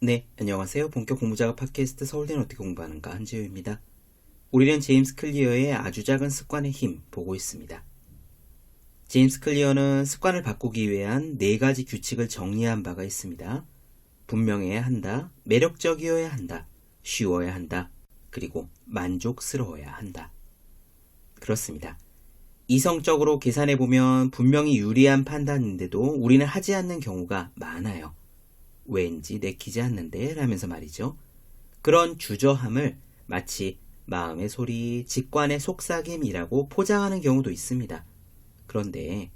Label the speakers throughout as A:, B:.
A: 네, 안녕하세요. 본격 공부작업 팟캐스트 서울대는 어떻게 공부하는가 한지우입니다. 우리는 제임스 클리어의 아주 작은 습관의 힘 보고 있습니다. 제임스 클리어는 습관을 바꾸기 위한 4가지 규칙을 정리한 바가 있습니다. 분명해야 한다, 매력적이어야 한다, 쉬워야 한다, 그리고 만족스러워야 한다. 그렇습니다. 이성적으로 계산해보면 분명히 유리한 판단인데도 우리는 하지 않는 경우가 많아요. 왠지 내키지 않는데 라면서 말이죠. 그런 주저함을 마치 마음의 소리, 직관의 속삭임이라고 포장하는 경우도 있습니다. 그런데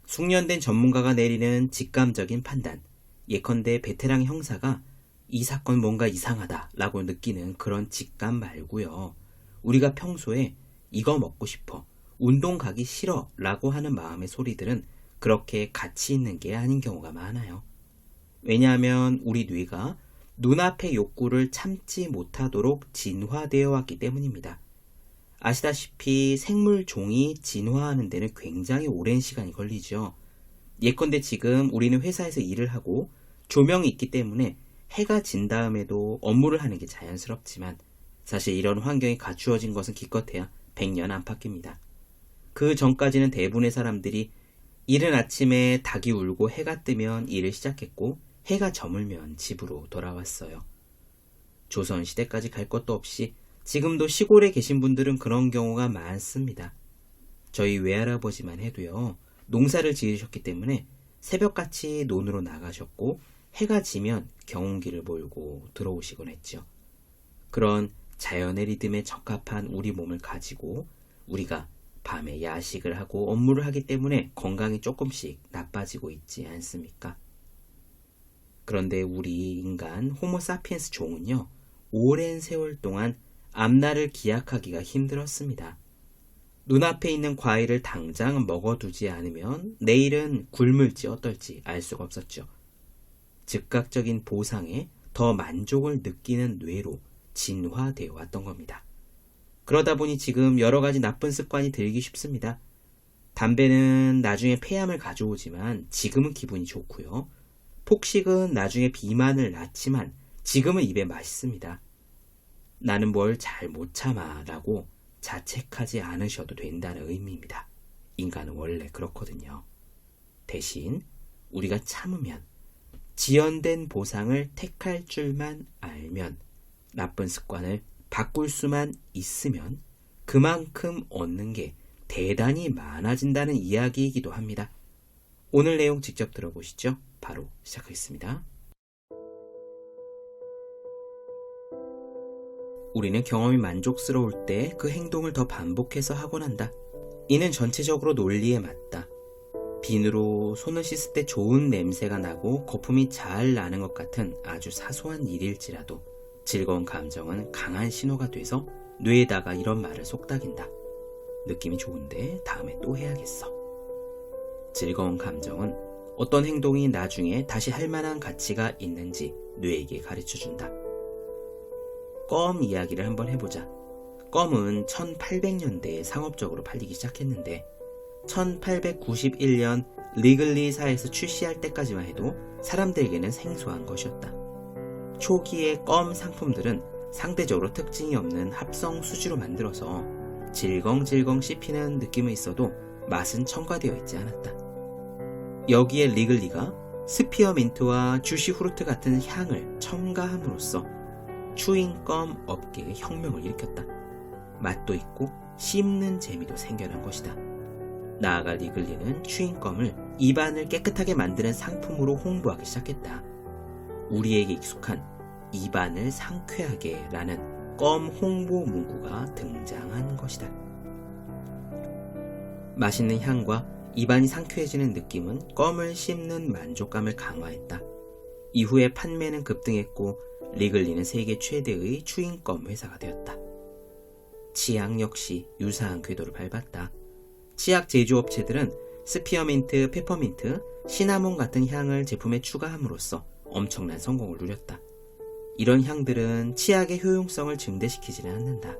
A: 숙련된 전문가가 내리는 직감적인 판단, 예컨대 베테랑 형사가 이 사건 뭔가 이상하다 라고 느끼는 그런 직감 말고요. 우리가 평소에 이거 먹고 싶어, 운동 가기 싫어 라고 하는 마음의 소리들은 그렇게 가치 있는 게 아닌 경우가 많아요. 왜냐하면 우리 뇌가 눈앞의 욕구를 참지 못하도록 진화되어 왔기 때문입니다. 아시다시피 생물 종이 진화하는 데는 굉장히 오랜 시간이 걸리죠. 예컨대 지금 우리는 회사에서 일을 하고 조명이 있기 때문에 해가 진 다음에도 업무를 하는 게 자연스럽지만 사실 이런 환경이 갖추어진 것은 기껏해야 100년 안팎입니다. 그 전까지는 대부분의 사람들이 이른 아침에 닭이 울고 해가 뜨면 일을 시작했고 해가 저물면 집으로 돌아왔어요. 조선시대까지 갈 것도 없이 지금도 시골에 계신 분들은 그런 경우가 많습니다. 저희 외할아버지만 해도요. 농사를 지으셨기 때문에 새벽같이 논으로 나가셨고 해가 지면 경운기를 몰고 들어오시곤 했죠. 그런 자연의 리듬에 적합한 우리 몸을 가지고 우리가 밤에 야식을 하고 업무를 하기 때문에 건강이 조금씩 나빠지고 있지 않습니까? 그런데 우리 인간 호모사피엔스 종은요. 오랜 세월 동안 앞날을 기약하기가 힘들었습니다. 눈앞에 있는 과일을 당장 먹어두지 않으면 내일은 굶을지 어떨지 알 수가 없었죠. 즉각적인 보상에 더 만족을 느끼는 뇌로 진화되어 왔던 겁니다. 그러다 보니 지금 여러 가지 나쁜 습관이 들기 쉽습니다. 담배는 나중에 폐암을 가져오지만 지금은 기분이 좋고요. 폭식은 나중에 비만을 낳지만 지금은 입에 맛있습니다. 나는 뭘 잘 못 참아 라고 자책하지 않으셔도 된다는 의미입니다. 인간은 원래 그렇거든요. 대신 우리가 참으면 지연된 보상을 택할 줄만 알면 나쁜 습관을 바꿀 수만 있으면 그만큼 얻는 게 대단히 많아진다는 이야기이기도 합니다. 오늘 내용 직접 들어보시죠. 바로 시작하겠습니다. 우리는 경험이 만족스러울 때 그 행동을 더 반복해서 하곤 한다. 이는 전체적으로 논리에 맞다. 비누로 손을 씻을 때 좋은 냄새가 나고 거품이 잘 나는 것 같은 아주 사소한 일일지라도 즐거운 감정은 강한 신호가 돼서 뇌에다가 이런 말을 속닥인다. 느낌이 좋은데 다음에 또 해야겠어. 즐거운 감정은 어떤 행동이 나중에 다시 할 만한 가치가 있는지 뇌에게 가르쳐준다. 껌 이야기를 한번 해보자. 껌은 1800년대에 상업적으로 팔리기 시작했는데 1891년 리글리사에서 출시할 때까지만 해도 사람들에게는 생소한 것이었다. 초기의 껌 상품들은 상대적으로 특징이 없는 합성 수지로 만들어서 질겅질겅 씹히는 느낌은 있어도 맛은 첨가되어 있지 않았다. 여기에 리글리가 스피어민트와 주시 후르트 같은 향을 첨가함으로써 추잉껌 업계의 혁명을 일으켰다. 맛도 있고 씹는 재미도 생겨난 것이다. 나아가 리글리는 추잉껌을 입안을 깨끗하게 만드는 상품으로 홍보하기 시작했다. 우리에게 익숙한 입안을 상쾌하게 라는 껌 홍보 문구가 등장한 것이다. 맛있는 향과 입안이 상쾌해지는 느낌은 껌을 씹는 만족감을 강화했다. 이후에 판매는 급등했고 리글리는 세계 최대의 추잉껌 회사가 되었다. 치약 역시 유사한 궤도를 밟았다. 치약 제조업체들은 스피어민트, 페퍼민트, 시나몬 같은 향을 제품에 추가함으로써 엄청난 성공을 누렸다. 이런 향들은 치약의 효용성을 증대시키지는 않는다.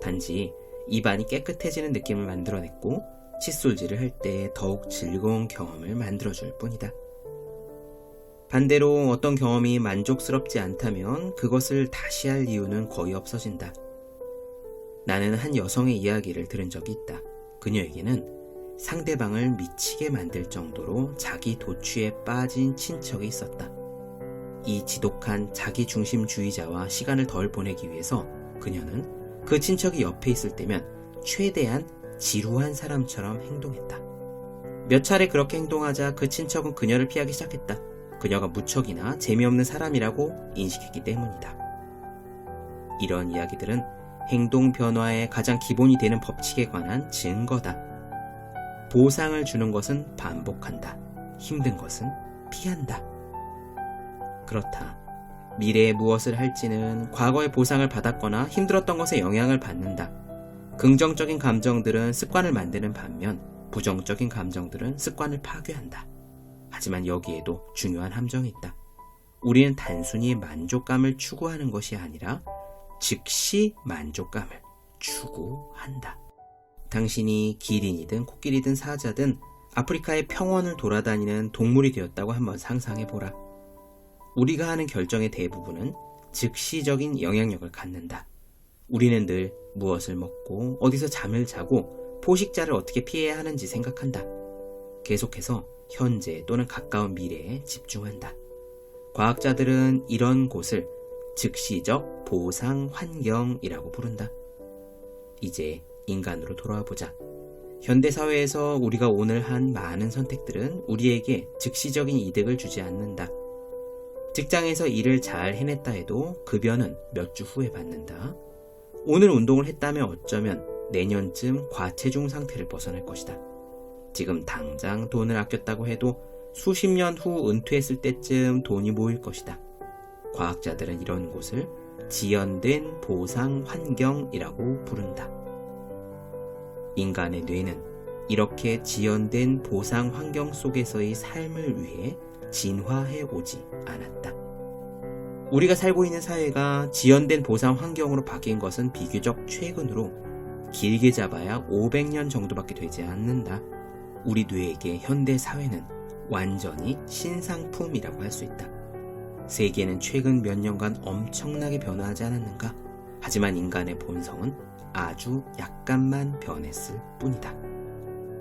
A: 단지 입안이 깨끗해지는 느낌을 만들어냈고 칫솔질을 할 때 더욱 즐거운 경험을 만들어줄 뿐이다. 반대로 어떤 경험이 만족스럽지 않다면 그것을 다시 할 이유는 거의 없어진다. 나는 한 여성의 이야기를 들은 적이 있다. 그녀에게는 상대방을 미치게 만들 정도로 자기 도취에 빠진 친척이 있었다. 이 지독한 자기중심주의자와 시간을 덜 보내기 위해서 그녀는 그 친척이 옆에 있을 때면 최대한 지루한 사람처럼 행동했다. 몇 차례 그렇게 행동하자 그 친척은 그녀를 피하기 시작했다. 그녀가 무척이나 재미없는 사람이라고 인식했기 때문이다. 이런 이야기들은 행동 변화의 가장 기본이 되는 법칙에 관한 증거다. 보상을 주는 것은 반복한다. 힘든 것은 피한다. 그렇다. 미래에 무엇을 할지는 과거의 보상을 받았거나 힘들었던 것에 영향을 받는다. 긍정적인 감정들은 습관을 만드는 반면 부정적인 감정들은 습관을 파괴한다. 하지만 여기에도 중요한 함정이 있다. 우리는 단순히 만족감을 추구하는 것이 아니라 즉시 만족감을 추구한다. 당신이 기린이든 코끼리든 사자든 아프리카의 평원을 돌아다니는 동물이 되었다고 한번 상상해보라. 우리가 하는 결정의 대부분은 즉시적인 영향력을 갖는다. 우리는 늘 무엇을 먹고 어디서 잠을 자고 포식자를 어떻게 피해야 하는지 생각한다. 계속해서 현재 또는 가까운 미래에 집중한다. 과학자들은 이런 곳을 즉시적 보상 환경이라고 부른다. 이제 인간으로 돌아와 보자. 현대사회에서 우리가 오늘 한 많은 선택들은 우리에게 즉시적인 이득을 주지 않는다. 직장에서 일을 잘 해냈다 해도 급여는 몇 주 후에 받는다. 오늘 운동을 했다면 어쩌면 내년쯤 과체중 상태를 벗어날 것이다. 지금 당장 돈을 아꼈다고 해도 수십 년 후 은퇴했을 때쯤 돈이 모일 것이다. 과학자들은 이런 곳을 지연된 보상 환경이라고 부른다. 인간의 뇌는 이렇게 지연된 보상 환경 속에서의 삶을 위해 진화해 오지 않았다. 우리가 살고 있는 사회가 지연된 보상 환경으로 바뀐 것은 비교적 최근으로 길게 잡아야 500년 정도밖에 되지 않는다. 우리 뇌에게 현대 사회는 완전히 신상품이라고 할 수 있다. 세계는 최근 몇 년간 엄청나게 변화하지 않았는가? 하지만 인간의 본성은 아주 약간만 변했을 뿐이다.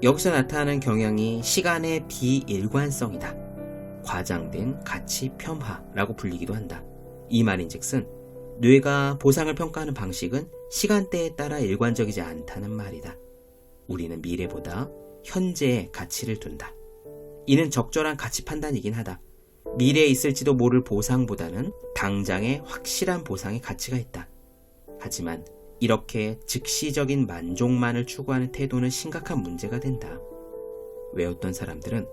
A: 여기서 나타나는 경향이 시간의 비일관성이다. 과장된 가치 폄하라고 불리기도 한다. 이 말인즉슨 뇌가 보상을 평가하는 방식은 시간대에 따라 일관적이지 않다는 말이다. 우리는 미래보다 현재에 가치를 둔다. 이는 적절한 가치 판단이긴 하다. 미래에 있을지도 모를 보상보다는 당장의 확실한 보상의 가치가 있다. 하지만 이렇게 즉시적인 만족만을 추구하는 태도는 심각한 문제가 된다. 왜 어떤 사람들은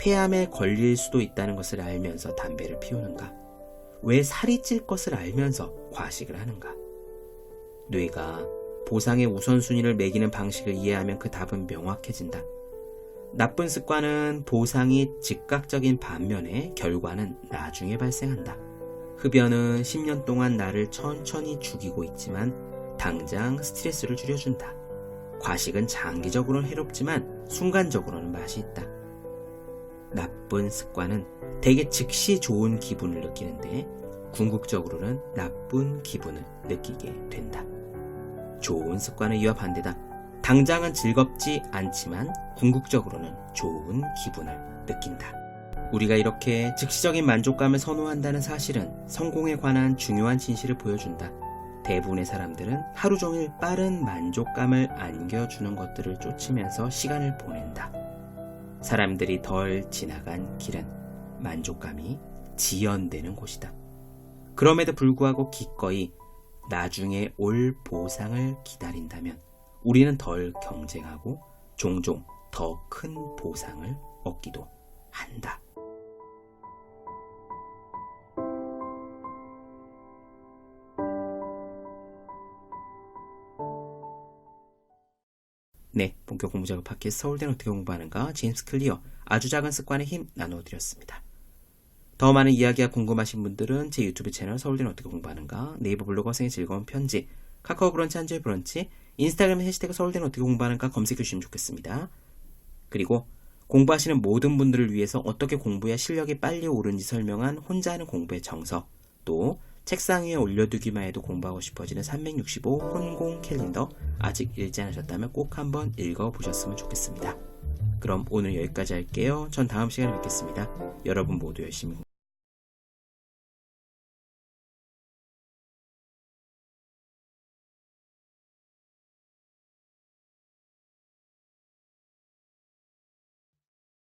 A: 폐암에 걸릴 수도 있다는 것을 알면서 담배를 피우는가? 왜 살이 찔 것을 알면서 과식을 하는가? 뇌가 보상의 우선순위를 매기는 방식을 이해하면 그 답은 명확해진다. 나쁜 습관은 보상이 즉각적인 반면에 결과는 나중에 발생한다. 흡연은 10년 동안 나를 천천히 죽이고 있지만 당장 스트레스를 줄여준다. 과식은 장기적으로는 해롭지만 순간적으로는 맛이 있다. 나쁜 습관은 대개 즉시 좋은 기분을 느끼는데 궁극적으로는 나쁜 기분을 느끼게 된다. 좋은 습관은 이와 반대다. 당장은 즐겁지 않지만 궁극적으로는 좋은 기분을 느낀다. 우리가 이렇게 즉시적인 만족감을 선호한다는 사실은 성공에 관한 중요한 진실을 보여준다. 대부분의 사람들은 하루 종일 빠른 만족감을 안겨주는 것들을 쫓으면서 시간을 보낸다. 사람들이 덜 지나간 길은 만족감이 지연되는 곳이다. 그럼에도 불구하고 기꺼이 나중에 올 보상을 기다린다면 우리는 덜 경쟁하고 종종 더 큰 보상을 얻기도 한다. 네, 본격 공부작업 팟캐스트 서울대는 어떻게 공부하는가 제임스 클리어 아주 작은 습관의 힘 나눠드렸습니다. 더 많은 이야기가 궁금하신 분들은 제 유튜브 채널 서울대는 어떻게 공부하는가, 네이버 블로그 학생의 즐거운 편지, 카카오 브런치 한주의 브런치, 인스타그램 해시태그 서울대는 어떻게 공부하는가 검색해 주시면 좋겠습니다. 그리고 공부하시는 모든 분들을 위해서 어떻게 공부해야 실력이 빨리 오르는지 설명한 혼자 하는 공부의 정석, 또 책상 위에 올려두기만 해도 공부하고 싶어지는 365 혼공 캘린더, 아직 읽지 않으셨다면 꼭 한번 읽어보셨으면 좋겠습니다. 그럼 오늘 여기까지 할게요. 전 다음 시간에 뵙겠습니다. 여러분 모두 열심히 공부하세요.